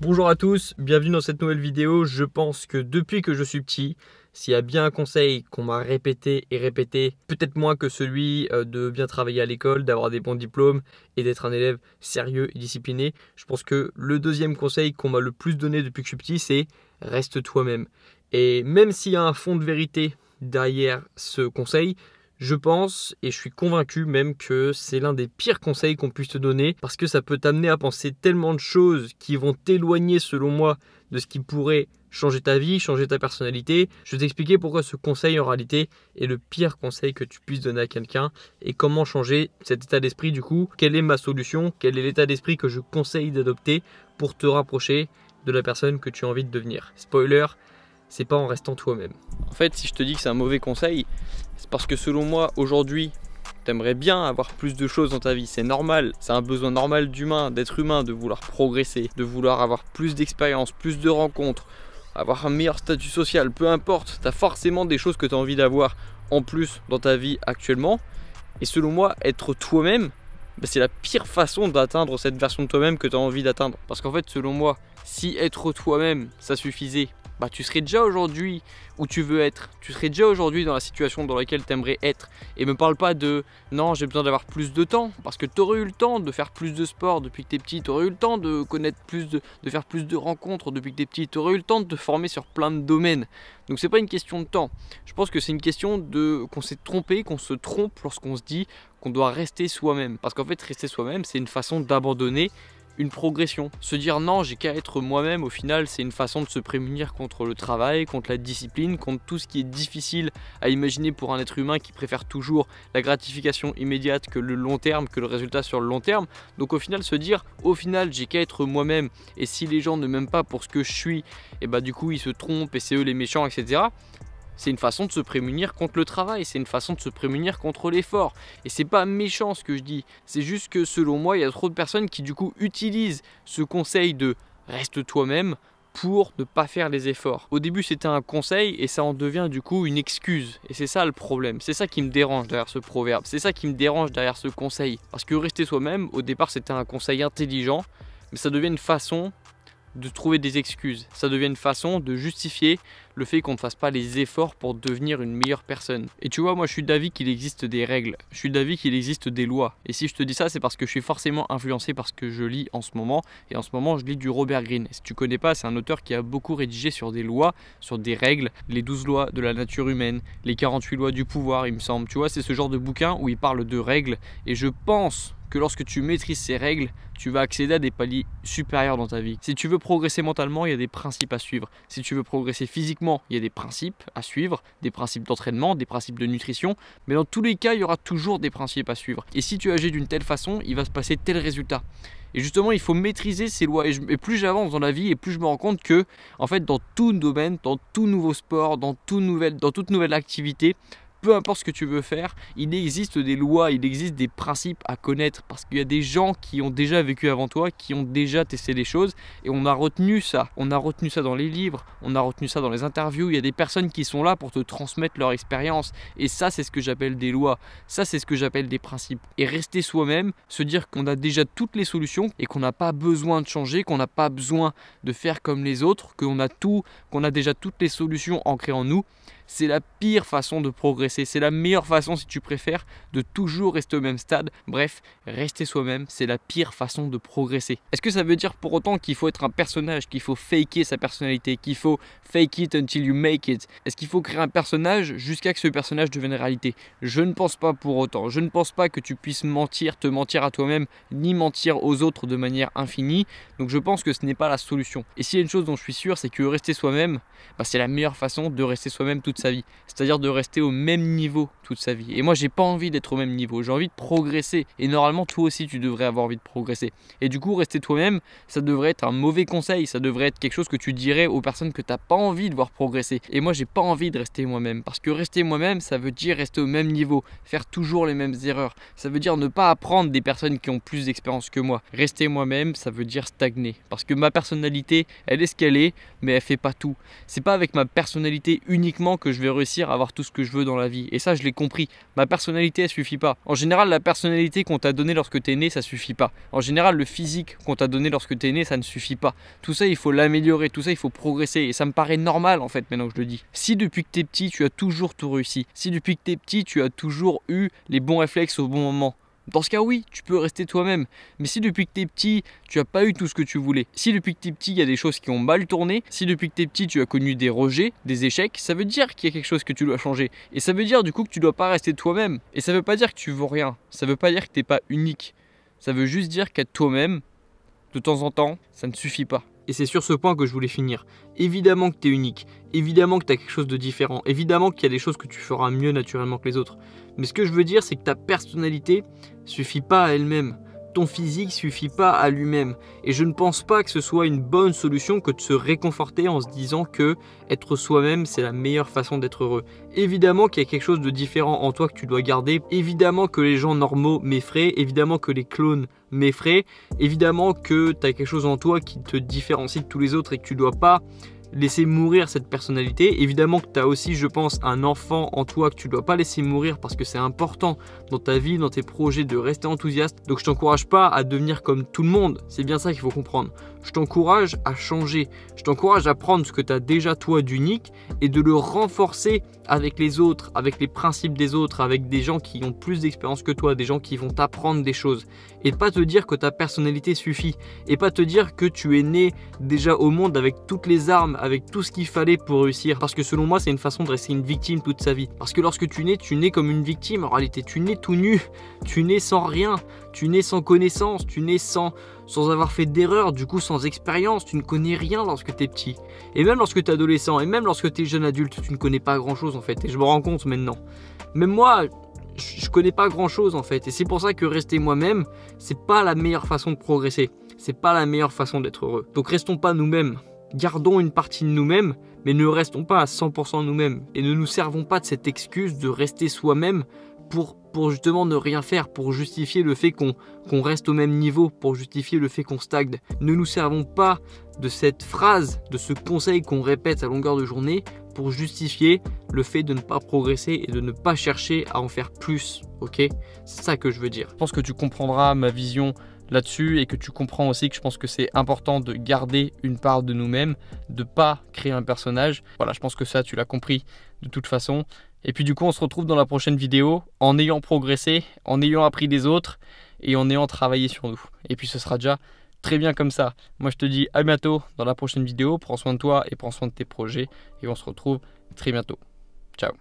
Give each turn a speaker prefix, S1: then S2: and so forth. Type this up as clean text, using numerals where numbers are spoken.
S1: Bonjour à tous, bienvenue dans cette nouvelle vidéo. Je pense que depuis que je suis petit, s'il y a bien un conseil qu'on m'a répété et répété, peut-être moins que celui de bien travailler à l'école, d'avoir des bons diplômes et d'être un élève sérieux et discipliné, je pense que le deuxième conseil qu'on m'a le plus donné depuis que je suis petit, c'est reste toi-même. Et même s'il y a un fond de vérité derrière ce conseil, je pense et je suis convaincu même que c'est l'un des pires conseils qu'on puisse te donner parce que ça peut t'amener à penser tellement de choses qui vont t'éloigner selon moi de ce qui pourrait changer ta vie, changer ta personnalité. Je vais t'expliquer pourquoi ce conseil en réalité est le pire conseil que tu puisses donner à quelqu'un et comment changer cet état d'esprit du coup. Quelle est ma solution? Quel est l'état d'esprit que je conseille d'adopter pour te rapprocher de la personne que tu as envie de devenir? Spoiler, c'est pas en restant toi-même. En fait, si je te dis que c'est un mauvais conseil, c'est parce que selon moi, aujourd'hui, tu aimerais bien avoir plus de choses dans ta vie. C'est normal, c'est un besoin normal d'être humain, de vouloir progresser, de vouloir avoir plus d'expérience, plus de rencontres, avoir un meilleur statut social, peu importe. Tu as forcément des choses que tu as envie d'avoir en plus dans ta vie actuellement. Et selon moi, être toi-même, c'est la pire façon d'atteindre cette version de toi-même que tu as envie d'atteindre. Parce qu'en fait, selon moi, si être toi-même, ça suffisait, tu serais déjà aujourd'hui où tu veux être. Tu serais déjà aujourd'hui dans la situation dans laquelle tu aimerais être. Et me parle pas de non, j'ai besoin d'avoir plus de temps. Parce que tu aurais eu le temps de faire plus de sport depuis que tu es petit. Tu aurais eu le temps de connaître plus, de faire plus de rencontres depuis que tu es petit. Tu aurais eu le temps de te former sur plein de domaines. Donc c'est pas une question de temps. Je pense que c'est une question de qu'on s'est trompé, qu'on se trompe lorsqu'on se dit qu'on doit rester soi-même. Parce qu'en fait, rester soi-même, c'est une façon d'abandonner une progression. Se dire non, j'ai qu'à être moi-même, au final, c'est une façon de se prémunir contre le travail, contre la discipline, contre tout ce qui est difficile à imaginer pour un être humain qui préfère toujours la gratification immédiate que le long terme, que le résultat sur le long terme. Donc au final, se dire, au final, j'ai qu'à être moi-même et si les gens ne m'aiment pas pour ce que je suis, et du coup, ils se trompent et c'est eux les méchants, etc. C'est une façon de se prémunir contre le travail, c'est une façon de se prémunir contre l'effort. Et c'est pas méchant ce que je dis, c'est juste que selon moi, il y a trop de personnes qui du coup utilisent ce conseil de reste toi-même pour ne pas faire les efforts. Au début c'était un conseil et ça en devient du coup une excuse. Et c'est ça le problème, c'est ça qui me dérange derrière ce proverbe, c'est ça qui me dérange derrière ce conseil. Parce que rester soi-même, au départ c'était un conseil intelligent, mais ça devient une façon de trouver des excuses. Ça devient une façon de justifier le fait qu'on ne fasse pas les efforts pour devenir une meilleure personne. Et tu vois, moi je suis d'avis qu'il existe des règles, je suis d'avis qu'il existe des lois. Et si je te dis ça, c'est parce que je suis forcément influencé par ce que je lis en ce moment. Et en ce moment, je lis du Robert Greene. Et si tu connais pas, c'est un auteur qui a beaucoup rédigé sur des lois, sur des règles, les 12 lois de la nature humaine, les 48 lois du pouvoir, il me semble. Tu vois, c'est ce genre de bouquin où il parle de règles. Et je pense que lorsque tu maîtrises ces règles, tu vas accéder à des paliers supérieurs dans ta vie. Si tu veux progresser mentalement, il y a des principes à suivre. Si tu veux progresser physiquement, il y a des principes à suivre, des principes d'entraînement, des principes de nutrition. Mais dans tous les cas, il y aura toujours des principes à suivre. Et si tu agis d'une telle façon, il va se passer tel résultat. Et justement, il faut maîtriser ces lois. Et plus j'avance dans la vie, et plus je me rends compte que, en fait, dans tout domaine, dans tout nouveau sport, dans toute nouvelle activité, peu importe ce que tu veux faire, il existe des lois, il existe des principes à connaître parce qu'il y a des gens qui ont déjà vécu avant toi, qui ont déjà testé des choses et on a retenu ça. On a retenu ça dans les livres, on a retenu ça dans les interviews. Il y a des personnes qui sont là pour te transmettre leur expérience et ça, c'est ce que j'appelle des lois. Ça, c'est ce que j'appelle des principes. Et rester soi-même, se dire qu'on a déjà toutes les solutions et qu'on n'a pas besoin de changer, qu'on n'a pas besoin de faire comme les autres, qu'on a déjà toutes les solutions ancrées en nous. C'est la pire façon de progresser, c'est la meilleure façon si tu préfères de toujours rester au même stade. Bref, rester soi-même, c'est la pire façon de progresser. Est-ce que ça veut dire pour autant qu'il faut être un personnage, qu'il faut faker sa personnalité, qu'il faut fake it until you make it? Est-ce qu'il faut créer un personnage jusqu'à que ce personnage devienne réalité? Je ne pense pas pour autant. Je ne pense pas que tu puisses te mentir à toi-même, ni mentir aux autres de manière infinie. Donc je pense que ce n'est pas la solution. Et s'il y a une chose dont je suis sûr, c'est que rester soi-même, c'est la meilleure façon de rester soi-même toute sa vie. C'est-à-dire de rester au même niveau toute sa vie. Et moi, j'ai pas envie d'être au même niveau. J'ai envie de progresser. Et normalement, toi aussi, tu devrais avoir envie de progresser. Et du coup, rester toi-même, ça devrait être un mauvais conseil. Ça devrait être quelque chose que tu dirais aux personnes que tu n'as pas envie de voir progresser. Et moi, j'ai pas envie de rester moi-même. Parce que rester moi-même, ça veut dire rester au même niveau. Faire toujours les mêmes erreurs. Ça veut dire ne pas apprendre des personnes qui ont plus d'expérience que moi. Rester moi-même, ça veut dire stagner. Parce que ma personnalité, elle est ce qu'elle est, mais elle fait pas tout. C'est pas avec ma personnalité uniquement que je vais réussir à avoir tout ce que je veux dans la vie. Et ça, je l'ai compris. Ma personnalité, elle suffit pas. En général, la personnalité qu'on t'a donnée lorsque tu es né, ça suffit pas. En général, le physique qu'on t'a donné lorsque tu es né, ça ne suffit pas. Tout ça, il faut l'améliorer. Tout ça, il faut progresser. Et ça me paraît normal, en fait, maintenant que je le dis. Si depuis que tu es petit, tu as toujours tout réussi. Si depuis que tu es petit, tu as toujours eu les bons réflexes au bon moment. Dans ce cas, oui, tu peux rester toi-même. Mais si depuis que tu es petit, tu n'as pas eu tout ce que tu voulais, si depuis que tu es petit, il y a des choses qui ont mal tourné, si depuis que tu es petit, tu as connu des rejets, des échecs, ça veut dire qu'il y a quelque chose que tu dois changer. Et ça veut dire du coup que tu ne dois pas rester toi-même. Et ça ne veut pas dire que tu vaux rien. Ça ne veut pas dire que tu n'es pas unique. Ça veut juste dire qu'être toi-même, de temps en temps, ça ne suffit pas. Et c'est sur ce point que je voulais finir. Évidemment que tu es unique, évidemment que tu as quelque chose de différent, évidemment qu'il y a des choses que tu feras mieux naturellement que les autres. Mais ce que je veux dire, c'est que ta personnalité suffit pas à elle-même. Ton physique suffit pas à lui-même. Et je ne pense pas que ce soit une bonne solution que de se réconforter en se disant que être soi-même, c'est la meilleure façon d'être heureux. Évidemment qu'il y a quelque chose de différent en toi que tu dois garder. Évidemment que les gens normaux m'effraient. Évidemment que les clones m'effraient. Évidemment que tu as quelque chose en toi qui te différencie de tous les autres et que tu dois pas laisser mourir cette personnalité. Évidemment que tu as aussi, je pense, un enfant en toi que tu dois pas laisser mourir parce que c'est important dans ta vie, dans tes projets de rester enthousiaste. Donc je t'encourage pas à devenir comme tout le monde, c'est bien ça qu'il faut comprendre. Je t'encourage à changer, je t'encourage à prendre ce que tu as déjà toi d'unique et de le renforcer avec les autres, avec les principes des autres, avec des gens qui ont plus d'expérience que toi, des gens qui vont t'apprendre des choses. Et pas te dire que ta personnalité suffit, et pas te dire que tu es né déjà au monde avec toutes les armes, avec tout ce qu'il fallait pour réussir. Parce que selon moi, c'est une façon de rester une victime toute sa vie. Parce que lorsque tu nais comme une victime. En réalité, tu nais tout nu, tu nais sans rien, tu nais sans connaissance, tu nais sans avoir fait d'erreur, du coup sans expérience, tu ne connais rien lorsque tu es petit. Et même lorsque tu es adolescent, et même lorsque tu es jeune adulte, tu ne connais pas grand chose en fait. Et je me rends compte maintenant. Même moi, je connais pas grand chose en fait. Et c'est pour ça que rester moi-même, c'est pas la meilleure façon de progresser. C'est pas la meilleure façon d'être heureux. Donc restons pas nous-mêmes. Gardons une partie de nous-mêmes, mais ne restons pas à 100% nous-mêmes. Et ne nous servons pas de cette excuse de rester soi-même pour justement ne rien faire, pour justifier le fait qu'on reste au même niveau, pour justifier le fait qu'on stagne. Ne nous servons pas de cette phrase, de ce conseil qu'on répète à longueur de journée pour justifier le fait de ne pas progresser et de ne pas chercher à en faire plus, ok? C'est ça que je veux dire. Je pense que tu comprendras ma vision là-dessus et que tu comprends aussi que je pense que c'est important de garder une part de nous-mêmes, de pas créer un personnage. Voilà, je pense que ça, tu l'as compris de toute façon. Et puis du coup, on se retrouve dans la prochaine vidéo en ayant progressé, en ayant appris des autres et en ayant travaillé sur nous. Et puis ce sera déjà très bien comme ça. Moi, je te dis à bientôt dans la prochaine vidéo. Prends soin de toi et prends soin de tes projets. Et on se retrouve très bientôt. Ciao.